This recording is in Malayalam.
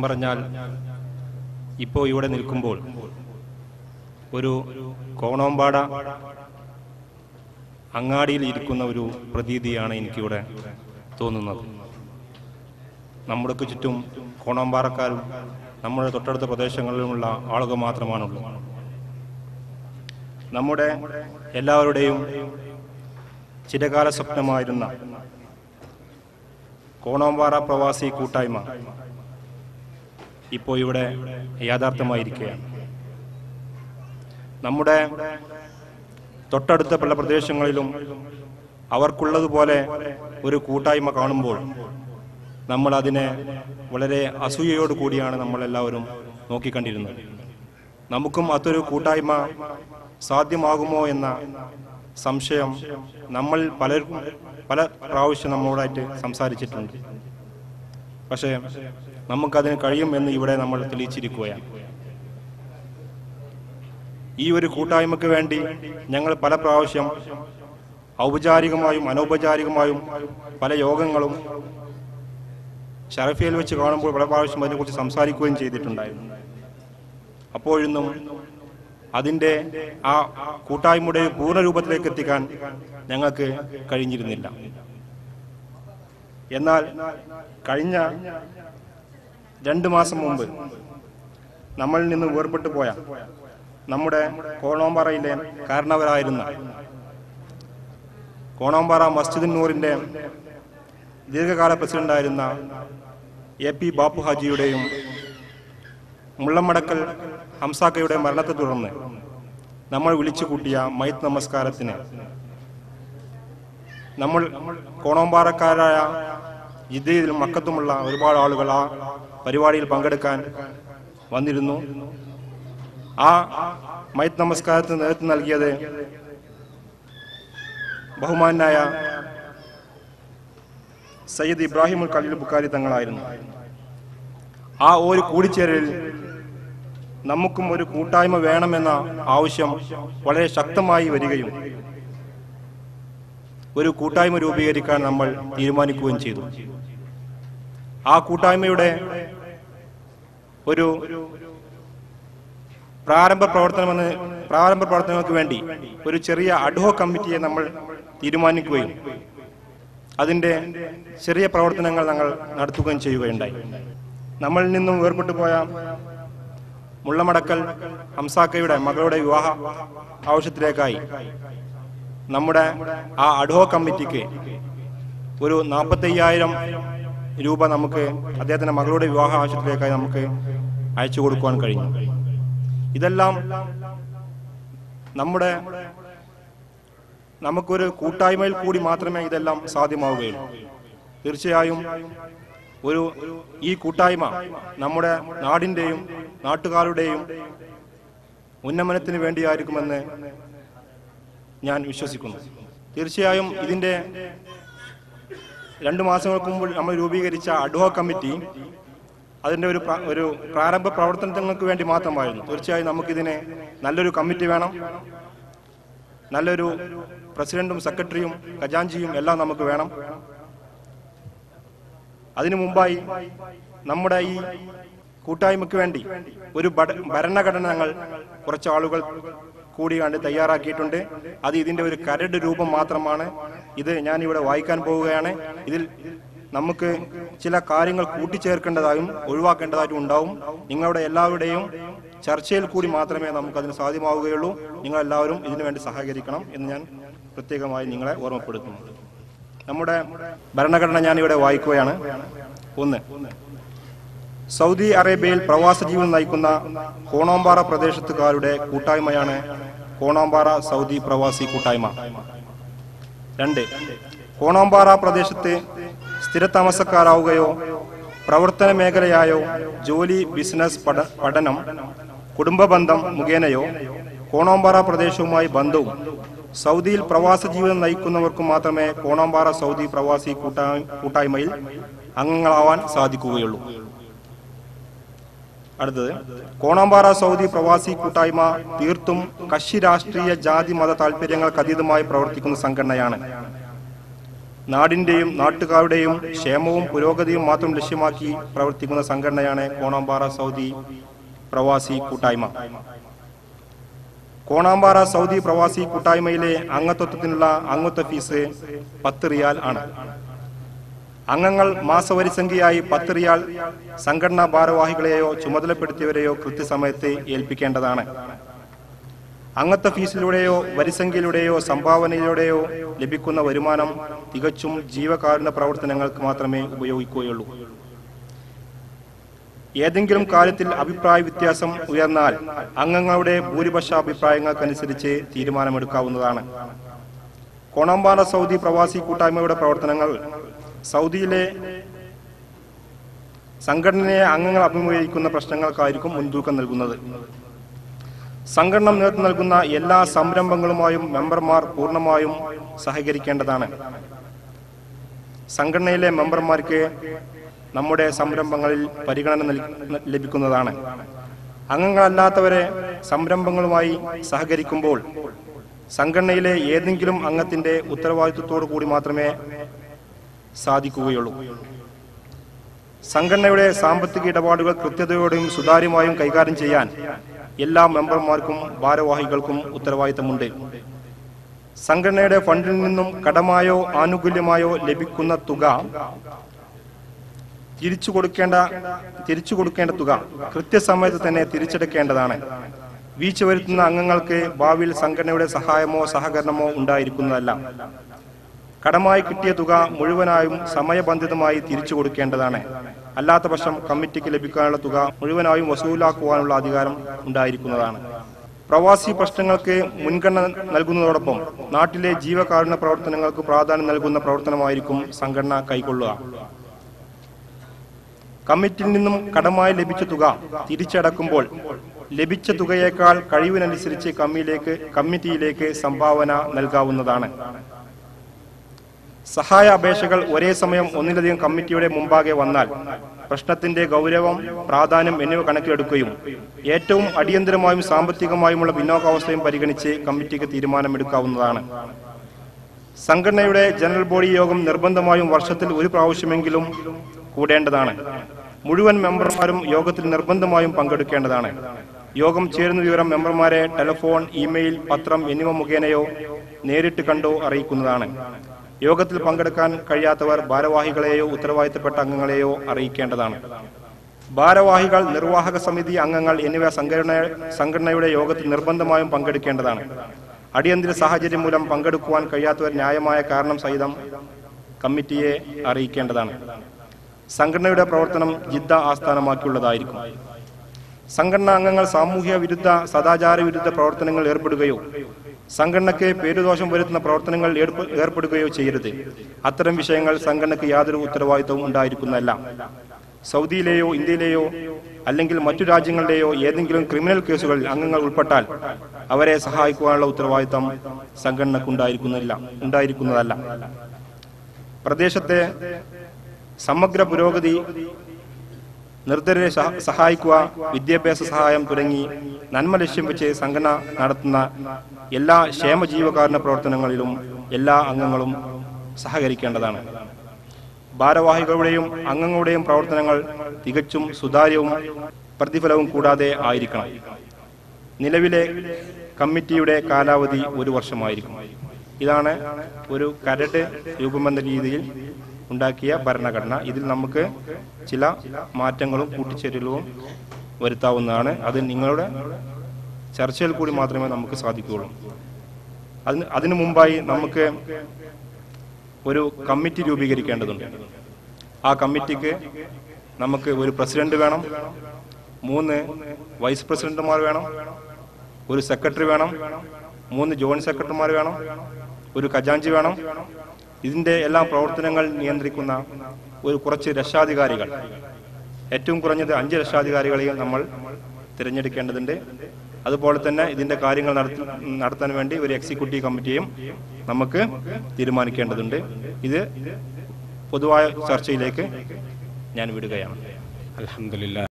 പറഞ്ഞാൽ ഇപ്പോൾ ഇവിടെ നിൽക്കുമ്പോൾ ഒരു കോണോമ്പാട അങ്ങാടിയിൽ ഇരിക്കുന്ന ഒരു പ്രതീതിയാണ് എനിക്കിവിടെ തോന്നുന്നത്. നമ്മുടെ ചുറ്റും കോണോമ്പാറക്കാരും നമ്മുടെ തൊട്ടടുത്ത പ്രദേശങ്ങളിലുമുള്ള ആളുകൾ മാത്രമാണുള്ളത്. നമ്മുടെ എല്ലാവരുടെയും ചിരകാല സ്വപ്നമായിരുന്ന കോണോമ്പാറ പ്രവാസി കൂട്ടായ്മ ഇപ്പോൾ ഇവിടെ യാഥാർത്ഥ്യമായിരിക്കുകയാണ്. നമ്മുടെ തൊട്ടടുത്ത പല പ്രദേശങ്ങളിലും അവർക്കുള്ളതുപോലെ ഒരു കൂട്ടായ്മ കാണുമ്പോൾ നമ്മൾ അതിനെ വളരെ അസൂയയോട് കൂടിയാണ് നമ്മളെല്ലാവരും നോക്കിക്കണ്ടിരുന്നത്. നമുക്കും അതൊരു കൂട്ടായ്മ സാധ്യമാകുമോ എന്ന സംശയം നമ്മൾ പല പ്രാവശ്യം നമ്മളോടായിട്ട് സംസാരിച്ചിട്ടുണ്ട്. പക്ഷേ നമുക്കതിന് കഴിയുമെന്ന് ഇവിടെ നമ്മൾ തെളിയിച്ചിരിക്കുകയാണ്. ഈ ഒരു കൂട്ടായ്മയ്ക്ക് വേണ്ടി ഞങ്ങൾ പല പ്രാവശ്യം ഔപചാരികമായും അനൗപചാരികമായും പല യോഗങ്ങളും ഷറഫിയിൽ വെച്ച് കാണുമ്പോൾ പല പ്രാവശ്യം അതിനെക്കുറിച്ച് സംസാരിക്കുകയും ചെയ്തിട്ടുണ്ടായിരുന്നു. അപ്പോഴൊന്നും അതിൻ്റെ ആ കൂട്ടായ്മയുടെ പൂർണ്ണ രൂപത്തിലേക്ക് എത്തിക്കാൻ ഞങ്ങൾക്ക് കഴിഞ്ഞിരുന്നില്ല. എന്നാൽ കഴിഞ്ഞ 2 മാസം മുമ്പ് നമ്മളിൽ നിന്ന് വേർപെട്ടു പോയ നമ്മുടെ കോണോമ്പാറയിലെ കാരണവരായിരുന്ന കോണോമ്പാറ മസ്ജിദുൻ നൂറിൻ്റെ ദീർഘകാല പ്രസിഡന്റായിരുന്ന AP ബാപ്പു ഹാജിയുടെയും മുള്ളമടക്കൽ ഹംസാക്കയുടെ മരണത്തെ തുടർന്ന് നമ്മൾ വിളിച്ചു കൂട്ടിയ മയ്യിത്ത് നമസ്കാരത്തിന് നമ്മൾ കോണോമ്പാറക്കാരായ ജിദ്ദയിലും മക്കത്തുമുള്ള ഒരുപാട് ആളുകൾ ആ പരിപാടിയിൽ പങ്കെടുക്കാൻ വന്നിരുന്നു. ആ മയ്യിത്ത് നമസ്കാരത്തിന് നേതൃത്വം നൽകിയത് ബഹുമാനായ സയ്യിദ് ഇബ്രാഹിമുൽ ഖലീൽ ബുഖാരി തങ്ങളായിരുന്നു. ആ ഒരു കൂടിച്ചേരലിൽ നമുക്കും ഒരു കൂട്ടായ്മ വേണമെന്ന ആവശ്യം വളരെ ശക്തമായി വരികയും ഒരു കൂട്ടായ്മ രൂപീകരിക്കാൻ നമ്മൾ തീരുമാനിക്കുകയും ചെയ്തു. ആ കൂട്ടായ്മയുടെ ഒരു പ്രാരംഭ പ്രവർത്തനങ്ങൾക്ക് വേണ്ടി ഒരു ചെറിയ അഡ്ഹോക് കമ്മിറ്റിയെ നമ്മൾ തീരുമാനിക്കുകയും അതിൻ്റെ ചെറിയ പ്രവർത്തനങ്ങൾ ഞങ്ങൾ നടത്തുകയും ചെയ്യുകയുണ്ടായി. നമ്മളിൽ നിന്നും വേർപെട്ടു പോയ മുള്ളമടക്കൽ ഹംസാക്കയുടെ മകളുടെ വിവാഹ ആവശ്യത്തിലേക്കായി നമ്മുടെ ആ അഡ്ഹോക് കമ്മിറ്റിക്ക് ഒരു 45,000 രൂപ നമുക്ക് അദ്ദേഹത്തിൻ്റെ മകളുടെ വിവാഹ ആവശ്യത്തിലേക്കായി നമുക്ക് അയച്ചു കൊടുക്കുവാൻ കഴിഞ്ഞു. ഇതെല്ലാം നമുക്കൊരു കൂട്ടായ്മയിൽ കൂടി മാത്രമേ ഇതെല്ലാം സാധ്യമാവുകയുള്ളൂ. തീർച്ചയായും ഈ കൂട്ടായ്മ നമ്മുടെ നാടിൻ്റെയും നാട്ടുകാരുടെയും ഉന്നമനത്തിന് വേണ്ടിയായിരിക്കുമെന്ന് ഞാൻ വിശ്വസിക്കുന്നു. തീർച്ചയായും ഇതിൻ്റെ 2 മാസങ്ങൾക്ക് മുമ്പ് നമ്മൾ രൂപീകരിച്ച അഡ്ഹോക് കമ്മിറ്റി അതിൻ്റെ ഒരു പ്രാരംഭ പ്രവർത്തനങ്ങൾക്ക് വേണ്ടി മാത്രമായിരുന്നു. തീർച്ചയായും നമുക്കിതിനെ നല്ലൊരു കമ്മിറ്റി വേണം, നല്ലൊരു പ്രസിഡന്റും സെക്രട്ടറിയും ഖജാൻജിയും എല്ലാം നമുക്ക് വേണം. അതിനു മുമ്പായി നമ്മുടെ ഈ കൂട്ടായ്മയ്ക്ക് വേണ്ടി ഒരു ഭരണഘടന ഞങ്ങൾ കുറച്ച് ആളുകൾ കൂടി കണ്ട് തയ്യാറാക്കിയിട്ടുണ്ട്. അത് ഇതിൻ്റെ ഒരു കരട് രൂപം മാത്രമാണ്. ഇത് ഞാനിവിടെ വായിക്കാൻ പോവുകയാണ്. ഇതിൽ നമുക്ക് ചില കാര്യങ്ങൾ കൂട്ടിച്ചേർക്കേണ്ടതായും ഒഴിവാക്കേണ്ടതായിട്ടും ഉണ്ടാവും. നിങ്ങളുടെ എല്ലാവരുടെയും ചർച്ചയിൽ കൂടി മാത്രമേ നമുക്കതിന് സാധ്യമാവുകയുള്ളൂ. നിങ്ങളെല്ലാവരും ഇതിനു വേണ്ടി സഹകരിക്കണം എന്ന് ഞാൻ പ്രത്യേകമായി നിങ്ങളെ ഓർമ്മപ്പെടുത്തുന്നു. നമ്മുടെ ഭരണഘടന ഞാനിവിടെ വായിക്കുകയാണ്. 1. സൗദി അറേബ്യയിൽ പ്രവാസ ജീവിതം നയിക്കുന്ന കോണോമ്പാറ പ്രദേശത്തുകാരുടെ കൂട്ടായ്മയാണ് കോണോമ്പാറ സൗദി പ്രവാസി കൂട്ടായ്മ. 2. കോണോമ്പാറ പ്രദേശത്ത് സ്ഥിരതാമസക്കാരാവുകയോ പ്രവർത്തന മേഖലയായോ ജോലി, ബിസിനസ്, പഠനം, കുടുംബബന്ധം മുഖേനയോ കോണോമ്പാറ പ്രദേശവുമായി ബന്ധവും സൗദിയിൽ പ്രവാസ ജീവിതം നയിക്കുന്നവർക്ക് മാത്രമേ കോണോമ്പാറ സൗദി പ്രവാസി കൂട്ടായ്മയിൽ അംഗങ്ങളാവാൻ സാധിക്കുകയുള്ളൂ. അടുത്തത്, കോണോമ്പാറ സൗദി പ്രവാസി കൂട്ടായ്മ തീർത്തും കക്ഷി രാഷ്ട്രീയ ജാതി മത താല്പര്യങ്ങൾക്ക് അതീതമായി പ്രവർത്തിക്കുന്ന സംഘടനയാണ്. നാടിൻ്റെയും നാട്ടുകാരുടെയും ക്ഷേമവും പുരോഗതിയും മാത്രം ലക്ഷ്യമാക്കി പ്രവർത്തിക്കുന്ന സംഘടനയാണ് കോണാമ്പാറ സൗദി പ്രവാസി കൂട്ടായ്മ. കോണാമ്പാറ സൗദി പ്രവാസി കൂട്ടായ്മയിലെ അംഗത്വത്തിനുള്ള അംഗത്വ ഫീസ് 10 റിയാൽ ആണ്. അംഗങ്ങൾ മാസവരിസംഖ്യയായി 10 റിയാൽ സംഘടനാ ഭാരവാഹികളെയോ ചുമതലപ്പെടുത്തിയവരെയോ കൃത്യസമയത്ത് ഏൽപ്പിക്കേണ്ടതാണ്. അംഗത്വ ഫീസിലൂടെയോ വരിസംഖ്യയിലൂടെയോ സംഭാവനയിലൂടെയോ ലഭിക്കുന്ന വരുമാനം തികച്ചും ജീവകാരുണ്യ പ്രവർത്തനങ്ങൾക്ക് മാത്രമേ ഉപയോഗിക്കുകയുള്ളൂ. ഏതെങ്കിലും കാര്യത്തിൽ അഭിപ്രായ വ്യത്യാസം ഉയർന്നാൽ അംഗങ്ങളുടെ ഭൂരിപക്ഷ അഭിപ്രായങ്ങൾക്കനുസരിച്ച് തീരുമാനമെടുക്കാവുന്നതാണ്. കോണാമ്പാറ സൗദി പ്രവാസി കൂട്ടായ്മയുടെ പ്രവർത്തനങ്ങൾ സൗദിയിലെ സംഘടനയെ അംഗങ്ങൾ അഭിമുഖീകരിക്കുന്ന പ്രശ്നങ്ങൾക്കായിരിക്കും മുൻതൂക്കം നൽകുന്നത്. സംഘടന നേതൃത്വം നൽകുന്ന എല്ലാ സംരംഭങ്ങളുമായും മെമ്പർമാർ പൂർണ്ണമായും സഹകരിക്കേണ്ടതാണ്. സംഘടനയിലെ മെമ്പർമാർക്ക് നമ്മുടെ സംരംഭങ്ങളിൽ പരിഗണന ലഭിക്കുന്നതാണ്. അംഗങ്ങളല്ലാത്തവരെ സംരംഭങ്ങളുമായി സഹകരിക്കുമ്പോൾ സംഘടനയിലെ ഏതെങ്കിലും അംഗത്തിന്റെ ഉത്തരവാദിത്വത്തോടു കൂടി മാത്രമേ സാധിക്കുകയുള്ളൂ. സംഘടനയുടെ സാമ്പത്തിക ഇടപാടുകൾ കൃത്യതയോടെയും സുതാര്യമായും കൈകാര്യം ചെയ്യാൻ എല്ലാ മെമ്പർമാർക്കും ഭാരവാഹികൾക്കും ഉത്തരവാദിത്തമുണ്ട്. സംഘടനയുടെ ഫണ്ടിൽ നിന്നും കടമായോ ആനുകൂല്യമായോ ലഭിക്കുന്ന തുക തിരിച്ചു കൊടുക്കേണ്ട തുക കൃത്യസമയത്ത് തന്നെ തിരിച്ചെടുക്കേണ്ടതാണ്. വീഴ്ച വരുത്തുന്ന അംഗങ്ങൾക്ക് ഭാവിയിൽ സംഘടനയുടെ സഹായമോ സഹകരണമോ ഉണ്ടായിരിക്കുന്നതല്ല. കടമായി കിട്ടിയ തുക മുഴുവനായും സമയബന്ധിതമായി തിരിച്ചു കൊടുക്കേണ്ടതാണ്. അല്ലാത്ത പക്ഷം കമ്മിറ്റിക്ക് ലഭിക്കാനുള്ള തുക മുഴുവനായും വസൂലാക്കുവാനുള്ള അധികാരം ഉണ്ടായിരിക്കുന്നതാണ്. പ്രവാസി പ്രശ്നങ്ങൾക്ക് മുൻഗണന നൽകുന്നതോടൊപ്പം നാട്ടിലെ ജീവകാരുണ്യ പ്രവർത്തനങ്ങൾക്ക് പ്രാധാന്യം നൽകുന്ന പ്രവർത്തനമായിരിക്കും സംഘടന കൈക്കൊള്ളുക. കമ്മിറ്റിയിൽ നിന്നും കടമായി ലഭിച്ച തുക തിരിച്ചടക്കുമ്പോൾ ലഭിച്ച തുകയേക്കാൾ കഴിവിനനുസരിച്ച് കമ്മിറ്റിയിലേക്ക് സംഭാവന നൽകാവുന്നതാണ്. സഹായ അപേക്ഷകൾ ഒരേ സമയം ഒന്നിലധികം കമ്മിറ്റിയുടെ മുമ്പാകെ വന്നാൽ പ്രശ്നത്തിന്റെ ഗൗരവം, പ്രാധാന്യം എന്നിവ കണക്കിലെടുക്കുകയും ഏറ്റവും അടിയന്തരമായും സാമ്പത്തികമായുമുള്ള പിന്നോക്കാവസ്ഥയും പരിഗണിച്ച് കമ്മിറ്റിക്ക് തീരുമാനമെടുക്കാവുന്നതാണ്. സംഘടനയുടെ ജനറൽ ബോഡി യോഗം നിർബന്ധമായും വർഷത്തിൽ ഒരു പ്രാവശ്യമെങ്കിലും കൂടേണ്ടതാണ്. മുഴുവൻ മെമ്പർമാരും യോഗത്തിൽ നിർബന്ധമായും പങ്കെടുക്കേണ്ടതാണ്. യോഗം ചേരുന്ന വിവരം മെമ്പർമാരെ ടെലിഫോൺ, ഇമെയിൽ, പത്രം എന്നിവ മുഖേനയോ നേരിട്ട് കണ്ടോ അറിയിക്കുന്നതാണ്. യോഗത്തിൽ പങ്കെടുക്കാൻ കഴിയാത്തവർ ഭാരവാഹികളെയോ ഉത്തരവാദിത്തപ്പെട്ട അംഗങ്ങളെയോ അറിയിക്കേണ്ടതാണ്. ഭാരവാഹികൾ, നിർവാഹക സമിതി അംഗങ്ങൾ എന്നിവ സംഘടനയുടെ യോഗത്തിൽ നിർബന്ധമായും പങ്കെടുക്കേണ്ടതാണ്. അടിയന്തര സാഹചര്യം മൂലം പങ്കെടുക്കുവാൻ കഴിയാത്തവർ ന്യായമായ കാരണം സഹിതം കമ്മിറ്റിയെ അറിയിക്കേണ്ടതാണ്. സംഘടനയുടെ പ്രവർത്തനം ജിദ്ദ ആസ്ഥാനമാക്കിയുള്ളതായിരിക്കും. സംഘടനാ അംഗങ്ങൾ സാമൂഹ്യ വിരുദ്ധ, സദാചാര വിരുദ്ധ പ്രവർത്തനങ്ങൾ ഏർപ്പെടുകയോ സംഘടനയ്ക്ക് പേരുദോഷം വരുത്തുന്ന പ്രവർത്തനങ്ങൾ ഏർപ്പെടുകയോ ചെയ്യരുത്. അത്തരം വിഷയങ്ങൾ സംഘടനയ്ക്ക് യാതൊരു ഉത്തരവാദിത്വവും ഉണ്ടായിരിക്കുന്നതല്ല. സൗദിയിലെയോ ഇന്ത്യയിലെയോ അല്ലെങ്കിൽ മറ്റു രാജ്യങ്ങളിലെയോ ഏതെങ്കിലും ക്രിമിനൽ കേസുകളിൽ അംഗങ്ങൾ ഉൾപ്പെട്ടാൽ അവരെ സഹായിക്കുവാനുള്ള ഉത്തരവാദിത്തം സംഘടനയ്ക്ക് ഉണ്ടായിരിക്കുന്നതല്ല. പ്രദേശത്തെ സമഗ്ര പുരോഗതി, നിർദ്ധരരെ സഹായിക്കുക, വിദ്യാഭ്യാസ സഹായം തുടങ്ങി നന്മ ലക്ഷ്യം വെച്ച് സംഘടന നടത്തുന്ന എല്ലാ ക്ഷേമജീവകാരുണ്യ പ്രവർത്തനങ്ങളിലും എല്ലാ അംഗങ്ങളും സഹകരിക്കേണ്ടതാണ്. ഭാരവാഹികളുടെയും അംഗങ്ങളുടെയും പ്രവർത്തനങ്ങൾ തികച്ചും സുതാര്യവും പ്രതിഫലവും കൂടാതെ ആയിരിക്കണം. നിലവിലെ കമ്മിറ്റിയുടെ കാലാവധി 1 വർഷമായിരിക്കും. ഇതാണ് ഒരു കരട് രൂപമെന്ന രീതിയിൽ ഉണ്ടാക്കിയ ഭരണഘടന. ഇതിൽ നമുക്ക് ചില മാറ്റങ്ങളും കൂട്ടിച്ചേരലുകളും വരുത്താവുന്നതാണ്. അത് നിങ്ങളുടെ ചർച്ചയിൽ കൂടി മാത്രമേ നമുക്ക് സാധിക്കുകയുള്ളൂ. അതിനു മുമ്പായി നമുക്ക് ഒരു കമ്മിറ്റി രൂപീകരിക്കേണ്ടതുണ്ട്. ആ കമ്മിറ്റിക്ക് നമുക്ക് ഒരു പ്രസിഡന്റ് വേണം, 3 വൈസ് പ്രസിഡന്റുമാർ വേണം, ഒരു സെക്രട്ടറി വേണം, 3 ജോയിന്റ് സെക്രട്ടറിമാർ വേണം, ഒരു ഖജാൻജി വേണം. ഇതിന്റെ എല്ലാ പ്രവർത്തനങ്ങൾ നിയന്ത്രിക്കുന്ന കുറച്ച് രക്ഷാധികാരികൾ, ഏറ്റവും കുറഞ്ഞത് 5 രക്ഷാധികാരികളെയും നമ്മൾ തിരഞ്ഞെടുക്കേണ്ടതുണ്ട്. അതുപോലെ തന്നെ ഇതിന്റെ കാര്യങ്ങൾ നടത്താൻ വേണ്ടി ഒരു എക്സിക്യൂട്ടീവ് കമ്മിറ്റിയും നമുക്ക് തീരുമാനിക്കേണ്ടതുണ്ട്. ഇത് പൊതുവായ ചർച്ചയിലേക്ക് ഞാൻ വിടുകയാണ്. അൽഹംദുലില്ലാഹ്.